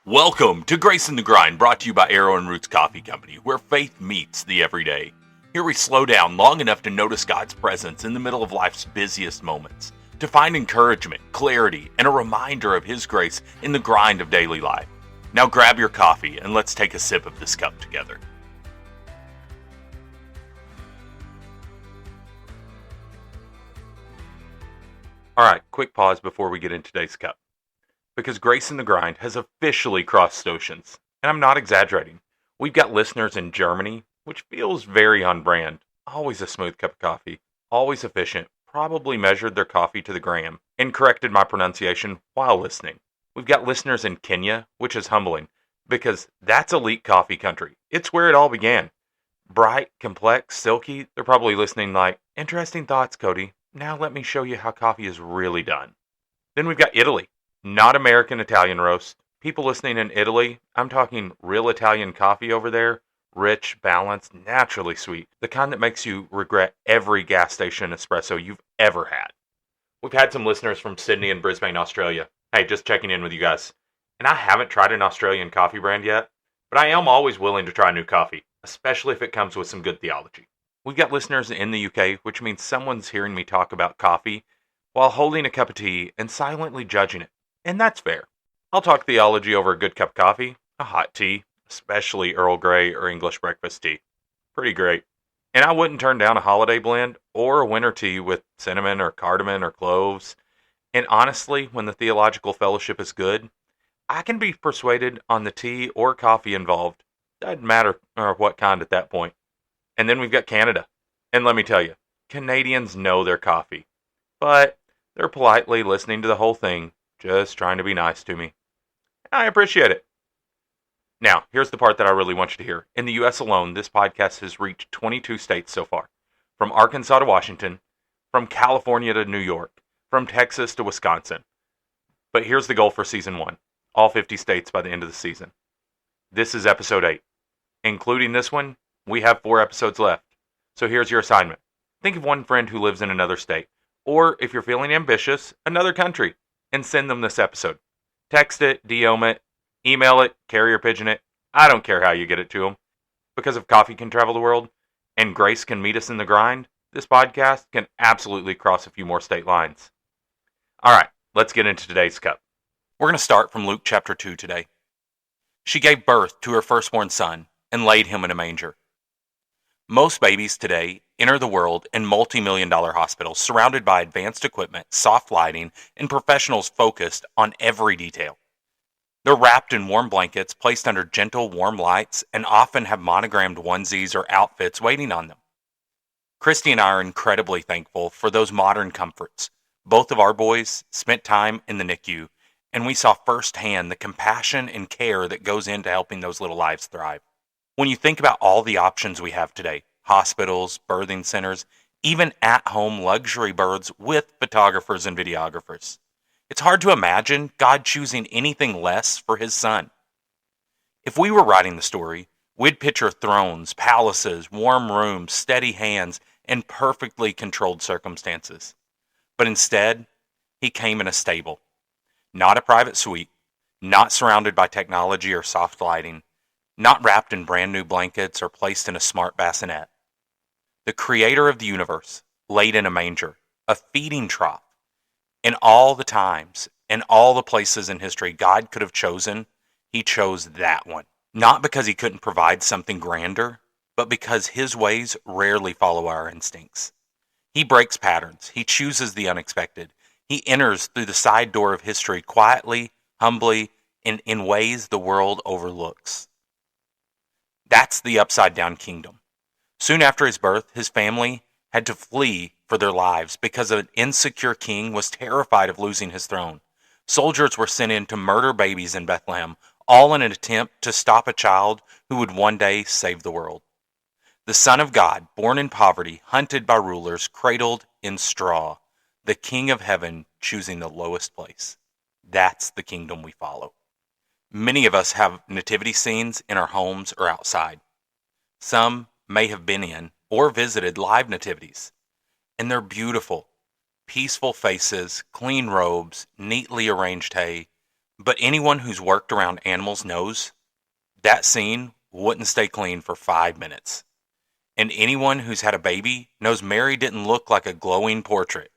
Welcome to Grace in the Grind, brought to you by Arrow and Roots Coffee Company, where faith meets the everyday. Here we slow down long enough to notice God's presence in the middle of life's busiest moments, to find encouragement, clarity, and a reminder of His grace in the grind of daily life. Now grab your coffee and let's take a sip of this cup together. Alright, quick pause before we get into today's cup. Because Grace in the Grind has officially crossed oceans. And I'm not exaggerating. We've got listeners in Germany, which feels very on brand. Always a smooth cup of coffee. Always efficient. Probably measured their coffee to the gram. And corrected my pronunciation while listening. We've got listeners in Kenya, which is humbling. Because that's elite coffee country. It's where it all began. Bright, complex, silky. They're probably listening like, interesting thoughts, Cody. Now let me show you how coffee is really done. Then we've got Italy. Not American Italian roast. People listening in Italy, I'm talking real Italian coffee over there. Rich, balanced, naturally sweet. The kind that makes you regret every gas station espresso you've ever had. We've had some listeners from Sydney and Brisbane, Australia. Hey, just checking in with you guys. And I haven't tried an Australian coffee brand yet, but I am always willing to try new coffee, especially if it comes with some good theology. We've got listeners in the UK, which means someone's hearing me talk about coffee while holding a cup of tea and silently judging it. And that's fair. I'll talk theology over a good cup of coffee, a hot tea, especially Earl Grey or English breakfast tea. Pretty great. And I wouldn't turn down a holiday blend or a winter tea with cinnamon or cardamom or cloves. And honestly, when the theological fellowship is good, I can be persuaded on the tea or coffee involved. Doesn't matter what kind at that point. And then we've got Canada. And let me tell you, Canadians know their coffee. But they're politely listening to the whole thing, just trying to be nice to me. I appreciate it. Now, here's the part that I really want you to hear. In the U.S. alone, this podcast has reached 22 states so far. From Arkansas to Washington, from California to New York, from Texas to Wisconsin. But here's the goal for Season 1. All 50 states by the end of the season. This is Episode 8. Including this one, we have 4 episodes left. So here's your assignment. Think of one friend who lives in another state. Or, if you're feeling ambitious, another country. And send them this episode. Text it, DM it, email it, carrier pigeon it. I don't care how you get it to them. Because if coffee can travel the world, and grace can meet us in the grind, this podcast can absolutely cross a few more state lines. Alright, let's get into today's cup. We're going to start from Luke chapter 2 today. She gave birth to her firstborn son, and laid him in a manger. Most babies today enter the world in multi-million-dollar hospitals surrounded by advanced equipment, soft lighting, and professionals focused on every detail. They're wrapped in warm blankets, placed under gentle, warm lights, and often have monogrammed onesies or outfits waiting on them. Christy and I are incredibly thankful for those modern comforts. Both of our boys spent time in the NICU, and we saw firsthand the compassion and care that goes into helping those little lives thrive. When you think about all the options we have today, hospitals, birthing centers, even at-home luxury births with photographers and videographers, it's hard to imagine God choosing anything less for His Son. If we were writing the story, we'd picture thrones, palaces, warm rooms, steady hands, and perfectly controlled circumstances. But instead, He came in a stable. Not a private suite, not surrounded by technology or soft lighting, not wrapped in brand new blankets or placed in a smart bassinet. The Creator of the universe laid in a manger, a feeding trough. In all the times, in all the places in history God could have chosen, He chose that one. Not because He couldn't provide something grander, but because His ways rarely follow our instincts. He breaks patterns. He chooses the unexpected. He enters through the side door of history quietly, humbly, and in ways the world overlooks. That's the upside-down kingdom. Soon after His birth, His family had to flee for their lives because an insecure king was terrified of losing his throne. Soldiers were sent in to murder babies in Bethlehem, all in an attempt to stop a child who would one day save the world. The Son of God, born in poverty, hunted by rulers, cradled in straw. The King of Heaven choosing the lowest place. That's the kingdom we follow. Many of us have nativity scenes in our homes or outside. Some may have been in or visited live nativities, and they're beautiful, peaceful faces, clean robes, neatly arranged hay, But anyone who's worked around animals knows that scene wouldn't stay clean for 5 minutes. And anyone who's had a baby knows Mary didn't look like a glowing portrait.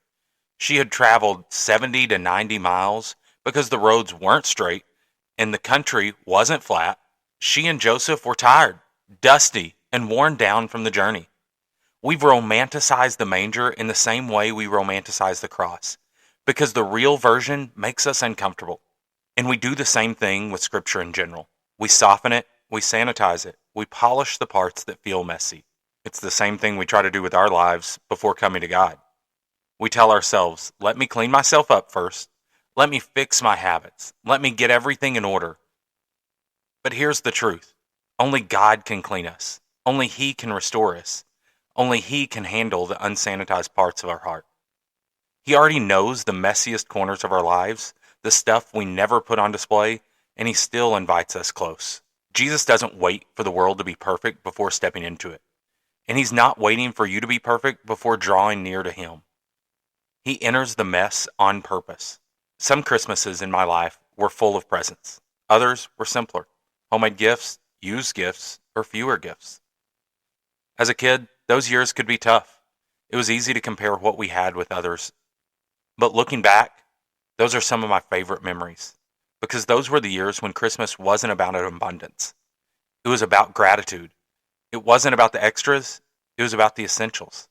She had traveled 70 to 90 miles because the roads weren't straight and the country wasn't flat. She and Joseph were tired, dusty, and worn down from the journey. We've romanticized the manger in the same way we romanticize the cross, because the real version makes us uncomfortable. And we do the same thing with Scripture in general. We soften it, we sanitize it, we polish the parts that feel messy. It's the same thing we try to do with our lives before coming to God. We tell ourselves, let me clean myself up first. Let me fix my habits. Let me get everything in order. But here's the truth. Only God can clean us. Only He can restore us. Only He can handle the unsanitized parts of our heart. He already knows the messiest corners of our lives, the stuff we never put on display, and He still invites us close. Jesus doesn't wait for the world to be perfect before stepping into it. And He's not waiting for you to be perfect before drawing near to Him. He enters the mess on purpose. Some Christmases in my life were full of presents. Others were simpler. Homemade gifts, used gifts, or fewer gifts. As a kid, those years could be tough. It was easy to compare what we had with others. But looking back, those are some of my favorite memories. Because those were the years when Christmas wasn't about an abundance. It was about gratitude. It wasn't about the extras. It was about the essentials.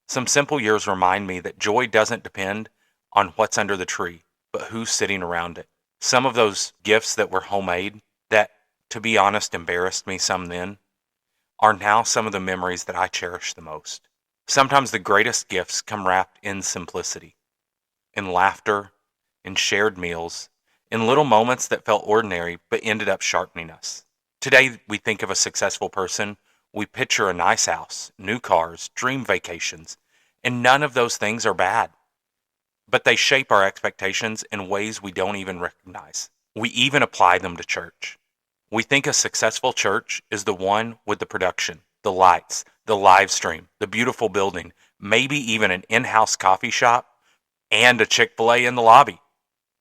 Some simple years remind me that joy doesn't depend on what's under the tree, but who's sitting around it. Some of those gifts that were homemade, that, to be honest, embarrassed me some then, are now some of the memories that I cherish the most. Sometimes the greatest gifts come wrapped in simplicity, in laughter, in shared meals, in little moments that felt ordinary but ended up sharpening us. Today, we think of a successful person, we picture a nice house, new cars, dream vacations, and none of those things are bad. But they shape our expectations in ways we don't even recognize. We even apply them to church. We think a successful church is the one with the production, the lights, the live stream, the beautiful building, maybe even an in-house coffee shop, and a Chick-fil-A in the lobby.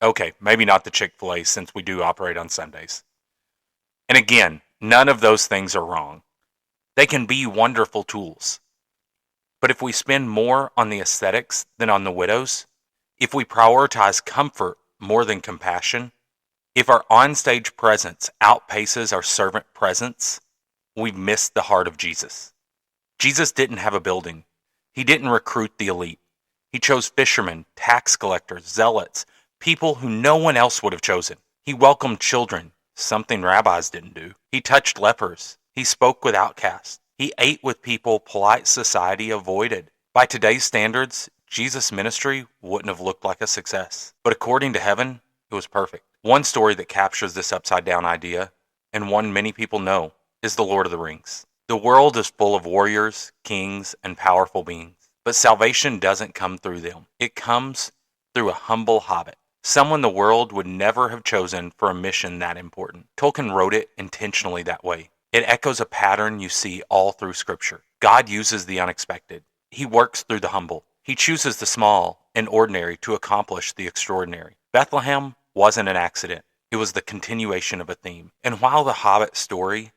Okay, maybe not the Chick-fil-A since we do operate on Sundays. And again, none of those things are wrong. They can be wonderful tools. But if we spend more on the aesthetics than on the widows, if we prioritize comfort more than compassion, if our onstage presence outpaces our servant presence, we've missed the heart of Jesus. Jesus didn't have a building. He didn't recruit the elite. He chose fishermen, tax collectors, zealots, people who no one else would have chosen. He welcomed children, something rabbis didn't do. He touched lepers. He spoke with outcasts. He ate with people polite society avoided. By today's standards, Jesus' ministry wouldn't have looked like a success. But according to heaven, it was perfect. One story that captures this upside-down idea, and one many people know, is The Lord of the Rings. The world is full of warriors, kings, and powerful beings. But salvation doesn't come through them. It comes through a humble hobbit, someone the world would never have chosen for a mission that important. Tolkien wrote it intentionally that way. It echoes a pattern you see all through Scripture. God uses the unexpected. He works through the humble. He chooses the small and ordinary to accomplish the extraordinary. Bethlehem wasn't an accident. It was the continuation of a theme. And while the Hobbit story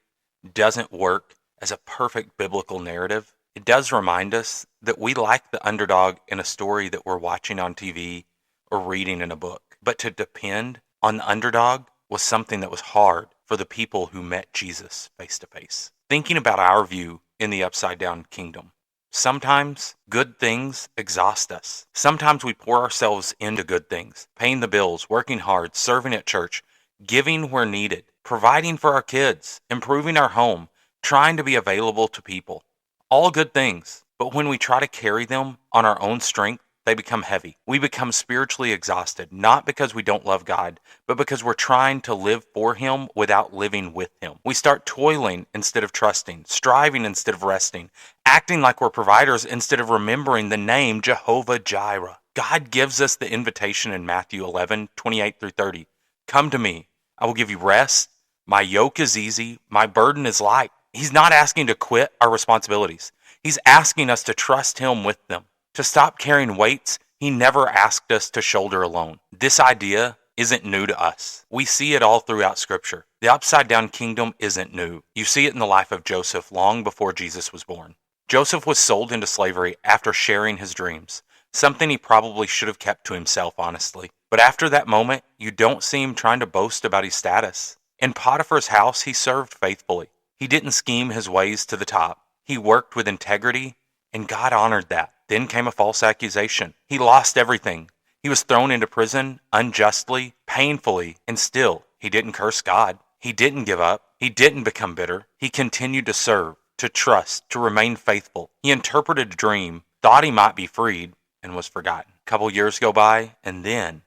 doesn't work as a perfect biblical narrative, it does remind us that we like the underdog in a story that we're watching on TV or reading in a book. But to depend on the underdog was something that was hard for the people who met Jesus face to face. Thinking about our view in the upside-down kingdom, sometimes good things exhaust us. Sometimes we pour ourselves into good things, paying the bills, working hard, serving at church, giving where needed, providing for our kids, improving our home, trying to be available to people. All good things, but when we try to carry them on our own strength, they become heavy. We become spiritually exhausted, not because we don't love God, but because we're trying to live for Him without living with Him. We start toiling instead of trusting, striving instead of resting, acting like we're providers instead of remembering the name Jehovah Jireh. God gives us the invitation in Matthew 11:28-30. Come to me, I will give you rest. My yoke is easy, my burden is light. He's not asking to quit our responsibilities. He's asking us to trust Him with them. To stop carrying weights He never asked us to shoulder alone. This idea isn't new to us. We see it all throughout Scripture. The upside down kingdom isn't new. You see it in the life of Joseph long before Jesus was born. Joseph was sold into slavery after sharing his dreams, something he probably should have kept to himself, honestly. But after that moment, you don't see him trying to boast about his status. In Potiphar's house, he served faithfully. He didn't scheme his ways to the top. He worked with integrity, and God honored that. Then came a false accusation. He lost everything. He was thrown into prison unjustly, painfully, and still, he didn't curse God. He didn't give up. He didn't become bitter. He continued to serve, to trust, to remain faithful. He interpreted a dream, thought he might be freed, and was forgotten. A couple years go by, and then,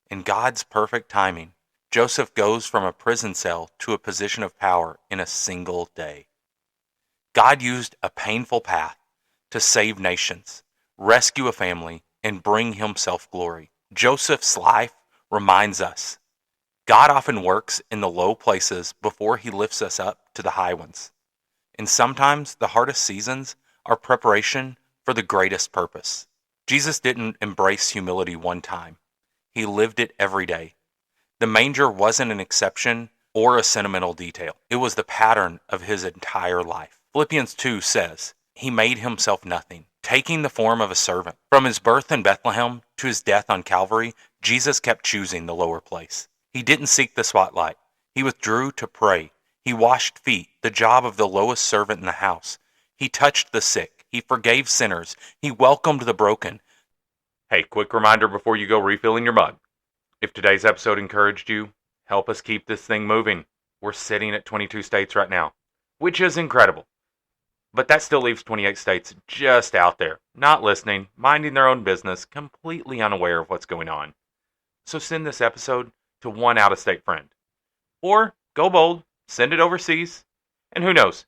in God's perfect timing, Joseph goes from a prison cell to a position of power in a single day. God used a painful path to save nations, rescue a family, and bring himself glory. Joseph's life reminds us God often works in the low places before he lifts us up to the high ones. And sometimes the hardest seasons are preparation for the greatest purpose. Jesus didn't embrace humility one time. He lived it every day. The manger wasn't an exception or a sentimental detail. It was the pattern of his entire life. Philippians 2 says, he made himself nothing, taking the form of a servant. From his birth in Bethlehem to his death on Calvary, Jesus kept choosing the lower place. He didn't seek the spotlight. He withdrew to pray. He washed feet, the job of the lowest servant in the house. He touched the sick. He forgave sinners. He welcomed the broken. Hey, quick reminder before you go refilling your mug. If today's episode encouraged you, help us keep this thing moving. We're sitting at 22 states right now, which is incredible. But that still leaves 28 states just out there, not listening, minding their own business, completely unaware of what's going on. So send this episode to one out-of-state friend. Or, go bold, send it overseas. And who knows,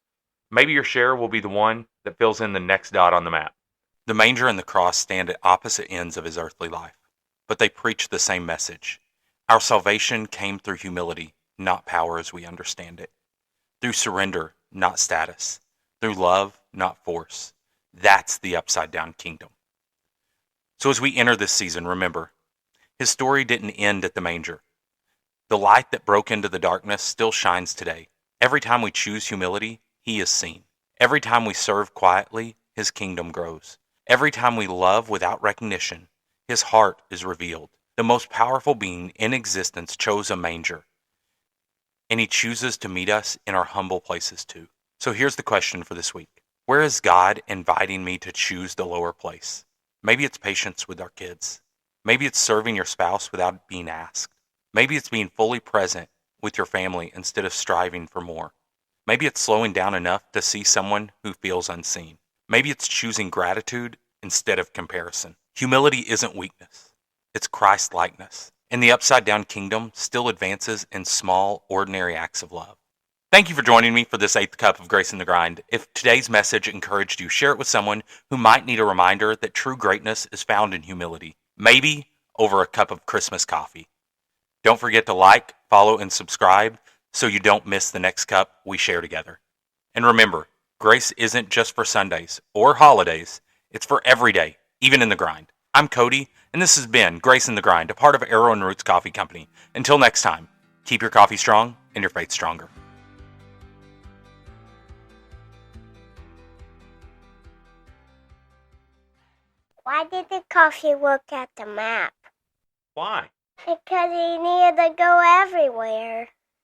maybe your share will be the one that fills in the next dot on the map. The manger and the cross stand at opposite ends of his earthly life, but they preach the same message. Our salvation came through humility, not power as we understand it. Through surrender, not status. Through love, not force. That's the upside-down kingdom. So as we enter this season, remember, his story didn't end at the manger. The light that broke into the darkness still shines today. Every time we choose humility, he is seen. Every time we serve quietly, his kingdom grows. Every time we love without recognition, his heart is revealed. The most powerful being in existence chose a manger, and he chooses to meet us in our humble places too. So here's the question for this week. Where is God inviting me to choose the lower place? Maybe it's patience with our kids. Maybe it's serving your spouse without being asked. Maybe it's being fully present with your family instead of striving for more. Maybe it's slowing down enough to see someone who feels unseen. Maybe it's choosing gratitude instead of comparison. Humility isn't weakness. It's Christ-likeness. And the upside-down kingdom still advances in small, ordinary acts of love. Thank you for joining me for this 8th Cup of Grace in the Grind. If today's message encouraged you, share it with someone who might need a reminder that true greatness is found in humility. Maybe over a cup of Christmas coffee. Don't forget to like, follow, and subscribe so you don't miss the next cup we share together. And remember, grace isn't just for Sundays or holidays. It's for every day, even in the grind. I'm Cody, and this has been Grace in the Grind, a part of Arrow and Roots Coffee Company. Until next time, keep your coffee strong and your faith stronger. Why did the coffee look at the map? Why? Because he needed to go everywhere.